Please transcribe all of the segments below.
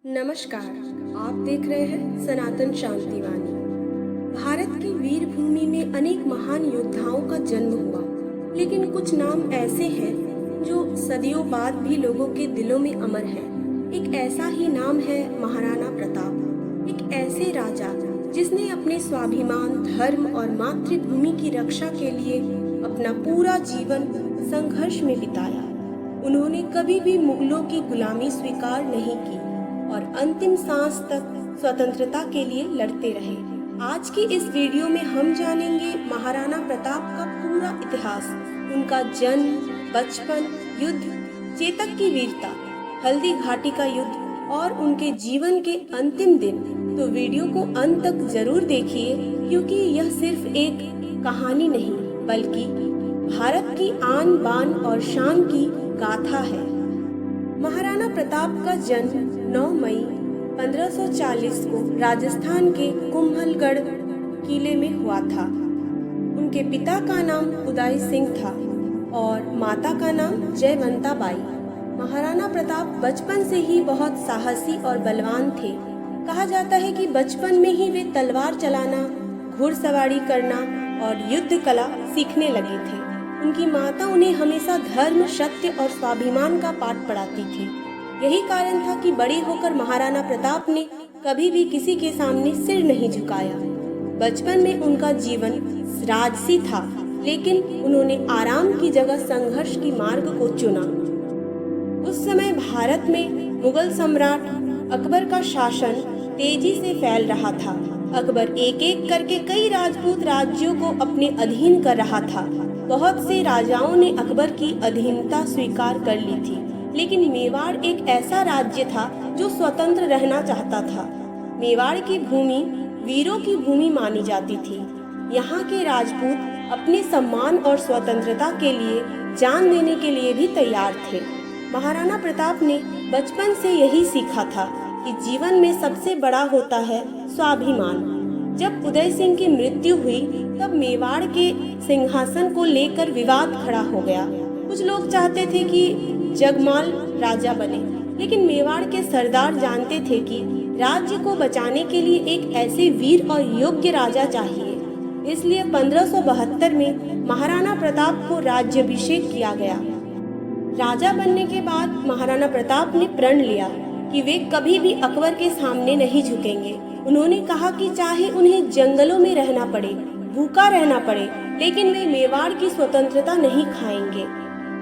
नमस्कार। आप देख रहे हैं सनातन शांतिवाणी। भारत की वीर भूमि में अनेक महान योद्धाओं का जन्म हुआ, लेकिन कुछ नाम ऐसे हैं जो सदियों बाद भी लोगों के दिलों में अमर हैं। एक ऐसा ही नाम है महाराणा प्रताप, एक ऐसे राजा जिसने अपने स्वाभिमान, धर्म और मातृभूमि की रक्षा के लिए अपना पूरा जीवन संघर्ष में बिताया। उन्होंने कभी भी मुगलों की गुलामी स्वीकार नहीं की और अंतिम सांस तक स्वतंत्रता के लिए लड़ते रहे। आज की इस वीडियो में हम जानेंगे महाराणा प्रताप का पूरा इतिहास, उनका जन्म, बचपन, युद्ध, चेतक की वीरता, हल्दी घाटी का युद्ध और उनके जीवन के अंतिम दिन। तो वीडियो को अंत तक जरूर देखिए, क्योंकि यह सिर्फ एक कहानी नहीं बल्कि भारत की आन बान और शान की गाथा है। महाराणा प्रताप का जन्म 9 मई 1540 को राजस्थान के कुंभलगढ़ किले में हुआ था। उनके पिता का नाम उदय सिंह था और माता का नाम जयवंता बाई। महाराणा प्रताप बचपन से ही बहुत साहसी और बलवान थे। कहा जाता है कि बचपन में ही वे तलवार चलाना, घुड़सवारी करना और युद्ध कला सीखने लगे थे। उनकी माता उन्हें हमेशा धर्म, सत्य और स्वाभिमान का पाठ पढ़ाती थी। यही कारण था कि बड़े होकर महाराणा प्रताप ने कभी भी किसी के सामने सिर नहीं झुकाया। बचपन में उनका जीवन राजसी था, लेकिन उन्होंने आराम की जगह संघर्ष की मार्ग को चुना। उस समय भारत में मुगल सम्राट अकबर का शासन तेजी से फैल रहा था। अकबर एक एक करके कई राजपूत राज्यों को अपने अधीन कर रहा था। बहुत से राजाओं ने अकबर की अधीनता स्वीकार कर ली थी, लेकिन मेवाड़ एक ऐसा राज्य था जो स्वतंत्र रहना चाहता था। मेवाड़ की भूमि वीरों की भूमि मानी जाती थी। यहाँ के राजपूत अपने सम्मान और स्वतंत्रता के लिए जान देने के लिए भी तैयार थे। महाराणा प्रताप ने बचपन से यही सीखा था कि जीवन में सबसे बड़ा होता है स्वाभिमान। जब उदय सिंह की मृत्यु हुई, तब मेवाड़ के सिंहासन को लेकर विवाद खड़ा हो गया। कुछ लोग चाहते थे कि जगमाल राजा बने, लेकिन मेवाड़ के सरदार जानते थे कि राज्य को बचाने के लिए एक ऐसे वीर और योग्य राजा चाहिए। इसलिए 1572 में महाराणा प्रताप को राज्याभिषेक किया गया। राजा बनने के बाद महाराणा प्रताप ने प्रण लिया कि वे कभी भी अकबर के सामने नहीं झुकेंगे। उन्होंने कहा कि चाहे उन्हें जंगलों में रहना पड़े, भूखा रहना पड़े, लेकिन वे मेवाड़ की स्वतंत्रता नहीं खाएंगे।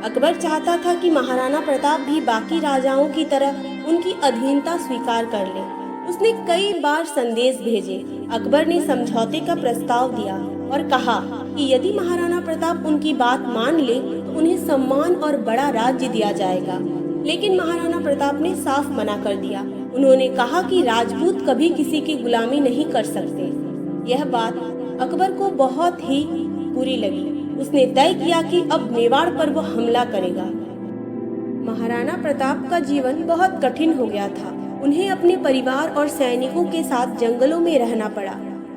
अकबर चाहता था कि महाराणा प्रताप भी बाकी राजाओं की तरह उनकी अधीनता स्वीकार कर ले। उसने कई बार संदेश भेजे। अकबर ने समझौते का प्रस्ताव दिया और कहा कि यदि महाराणा प्रताप उनकी बात मान ले तो उन्हें सम्मान और बड़ा राज्य दिया जाएगा। लेकिन महाराणा प्रताप ने साफ मना कर दिया। उन्होंने कहा कि राजपूत कभी किसी की गुलामी नहीं कर सकते। यह बात अकबर को बहुत ही बुरी लगी। उसने तय किया कि अब मेवाड़ पर वो हमला करेगा। महाराणा प्रताप का जीवन बहुत कठिन हो गया था। उन्हें अपने परिवार और सैनिकों के साथ जंगलों में रहना पड़ा।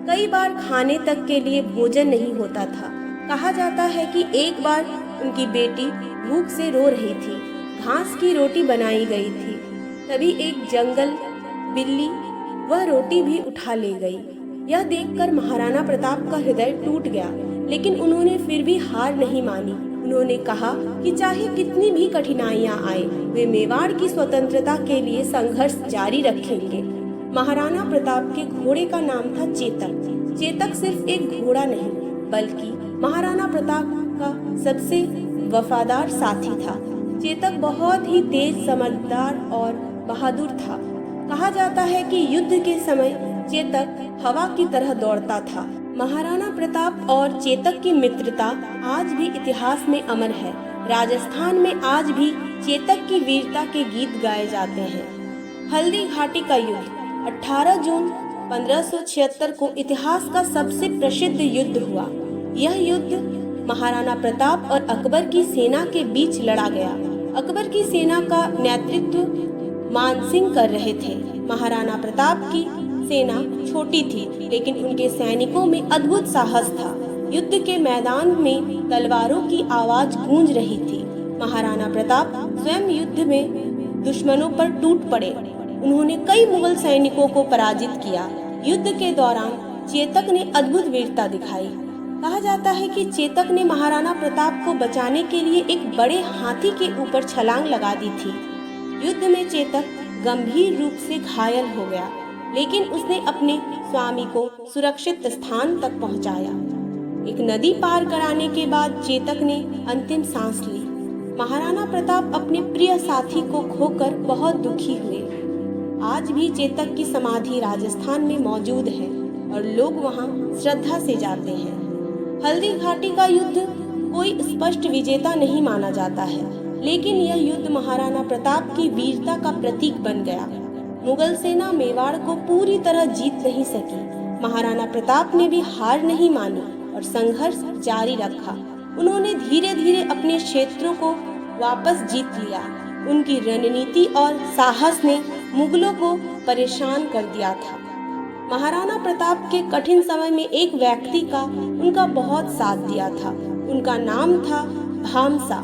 कई बार खाने तक के लिए भोजन नहीं होता था। कहा जाता है कि एक बार उनकी बेटी भूख से रो रही थी। घास की रोटी बनाई गई थी। तभी एक जंगल बिल्ली वह रोटी भी उठा ले गई। यह देखकर महाराणा प्रताप का हृदय टूट गया, लेकिन उन्होंने फिर भी हार नहीं मानी। उन्होंने कहा कि चाहे कितनी भी कठिनाइयां आए, वे मेवाड़ की स्वतंत्रता के लिए संघर्ष जारी रखेंगे। महाराणा प्रताप के घोड़े का नाम था चेतक। चेतक सिर्फ एक घोड़ा नहीं, बल्कि महाराणा प्रताप का सबसे वफादार साथी था। चेतक बहुत ही तेज, समझदार और बहादुर था। कहा जाता है कि युद्ध के समय चेतक हवा की तरह दौड़ता था। महाराणा प्रताप और चेतक की मित्रता आज भी इतिहास में अमर है। राजस्थान में आज भी चेतक की वीरता के गीत गाए जाते हैं। हल्दी घाटी का युद्ध 18 जून 1576 को इतिहास का सबसे प्रसिद्ध युद्ध हुआ। यह युद्ध महाराणा प्रताप और अकबर की सेना के बीच लड़ा गया। अकबर की सेना का नेतृत्व मानसिंह कर रहे थे। महाराणा प्रताप की सेना छोटी थी, लेकिन उनके सैनिकों में अद्भुत साहस था। युद्ध के मैदान में तलवारों की आवाज गूंज रही थी। महाराणा प्रताप स्वयं युद्ध में दुश्मनों पर टूट पड़े। उन्होंने कई मुगल सैनिकों को पराजित किया। युद्ध के दौरान चेतक ने अद्भुत वीरता दिखाई। कहा जाता है कि चेतक ने महाराणा प्रताप को बचाने के लिए एक बड़े हाथी के ऊपर छलांग लगा दी थी। युद्ध में चेतक गंभीर रूप से घायल हो गया, लेकिन उसने अपने स्वामी को सुरक्षित स्थान तक पहुंचाया। एक नदी पार कराने के बाद चेतक ने अंतिम सांस ली। महाराणा प्रताप अपने प्रिय साथी को खोकर बहुत दुखी हुए। आज भी चेतक की समाधि राजस्थान में मौजूद है और लोग वहां श्रद्धा से जाते हैं। हल्दी घाटी का युद्ध कोई स्पष्ट विजेता नहीं माना जाता है, लेकिन यह युद्ध महाराणा प्रताप की वीरता का प्रतीक बन गया। मुगल सेना मेवाड़ को पूरी तरह जीत नहीं सकी। महाराणा प्रताप ने भी हार नहीं मानी और संघर्ष जारी रखा। उन्होंने धीरे धीरे अपने क्षेत्रों को वापस जीत लिया। उनकी रणनीति और साहस ने मुगलों को परेशान कर दिया था। महाराणा प्रताप के कठिन समय में एक व्यक्ति का उनका बहुत साथ दिया था। उनका नाम था भामसा।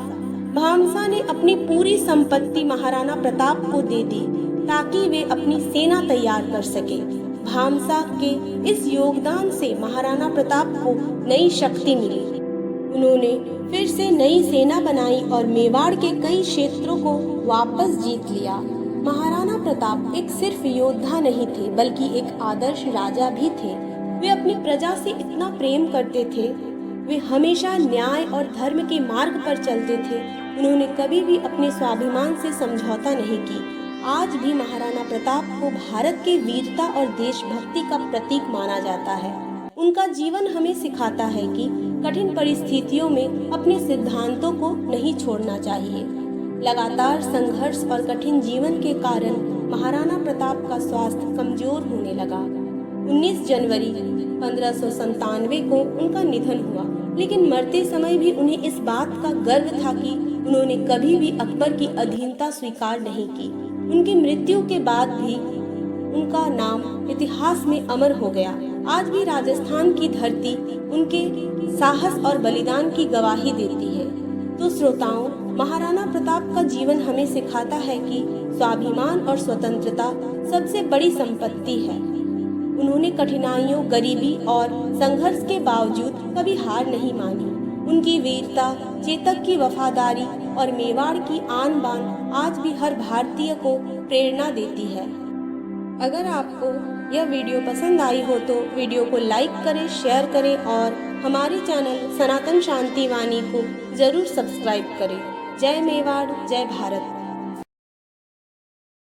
भामसा ने अपनी पूरी संपत्ति महाराणा प्रताप को दे दी ताकि वे अपनी सेना तैयार कर सके। भामसा के इस योगदान से महाराणा प्रताप को नई शक्ति मिली। उन्होंने फिर से नई सेना बनाई और मेवाड़ के कई क्षेत्रों को वापस जीत लिया। महाराणा प्रताप एक सिर्फ योद्धा नहीं थे, बल्कि एक आदर्श राजा भी थे। वे अपनी प्रजा से इतना प्रेम करते थे। वे हमेशा न्याय और धर्म के मार्ग पर चलते थे। उन्होंने कभी भी अपने स्वाभिमान से समझौता नहीं की। आज भी महाराणा प्रताप को भारत के वीरता और देशभक्ति का प्रतीक माना जाता है। उनका जीवन हमें सिखाता है कि कठिन परिस्थितियों में अपने सिद्धांतों को नहीं छोड़ना चाहिए। लगातार संघर्ष और कठिन जीवन के कारण महाराणा प्रताप का स्वास्थ्य कमजोर होने लगा। 19 जनवरी 1597 को उनका निधन हुआ, लेकिन मरते समय भी उन्हें इस बात का गर्व था कि उन्होंने कभी भी अकबर की अधीनता स्वीकार नहीं की। उनकी मृत्यु के बाद भी उनका नाम इतिहास में अमर हो गया। आज भी राजस्थान की धरती उनके साहस और बलिदान की गवाही देती है। तो श्रोताओं, महाराणा प्रताप का जीवन हमें सिखाता है कि स्वाभिमान और स्वतंत्रता सबसे बड़ी संपत्ति है। उन्होंने कठिनाइयों, गरीबी और संघर्ष के बावजूद कभी हार नहीं मानी। उनकी वीरता, चेतक की वफादारी और मेवाड़ की आन बान आज भी हर भारतीय को प्रेरणा देती है। अगर आपको यह वीडियो पसंद आई हो तो वीडियो को लाइक करें, शेयर करें और हमारे चैनल सनातन शांति वाणी को जरूर सब्सक्राइब करें। जय मेवाड़, जय भारत।